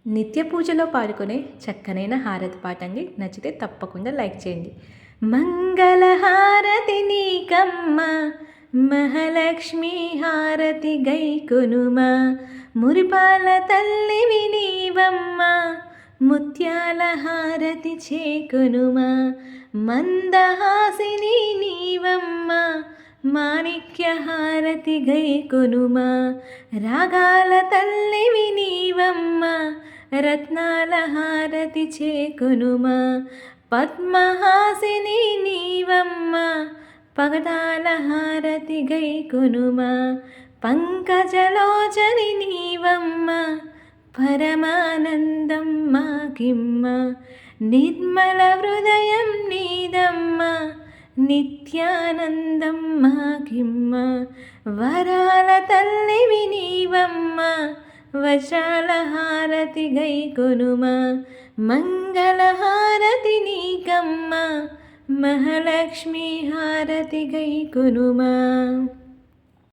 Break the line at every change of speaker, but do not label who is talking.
నిత్య పూజలో పాడుకునే చక్కనైన హారతి పాట అండి. నచ్చితే తప్పకుండా లైక్ చేయండి. మంగళహారతి నీకమ్మ మహాలక్ష్మి హారతి గైకొనుమా, మురిపాల తల్లివి నీవమ్మ ముత్యాల హారతి చేకొనుమా, మందహాసిని నీవమ్మ మాణిక్య హారతి గైకొనుమా, రాగాల తల్లివి నీవమ్మ రత్నాల హారతి చేకొనుమా, పద్మహాసిని నీవమ్మ పగడాల హారతి గైకొనుమా, పంకజలోచని నీవమ్మ పరమానందం మాకిమ్మ, నిర్మల హృదయం నీదమ్మ నిత్యానందం మాకిమ్మ, వరాల తల్లివి నీవమ్మ వజ్రాల హారతి గైకొనుమా, మంగళహారతి నీకమ్మ మహాలక్ష్మి హారతి గైకొనుమా.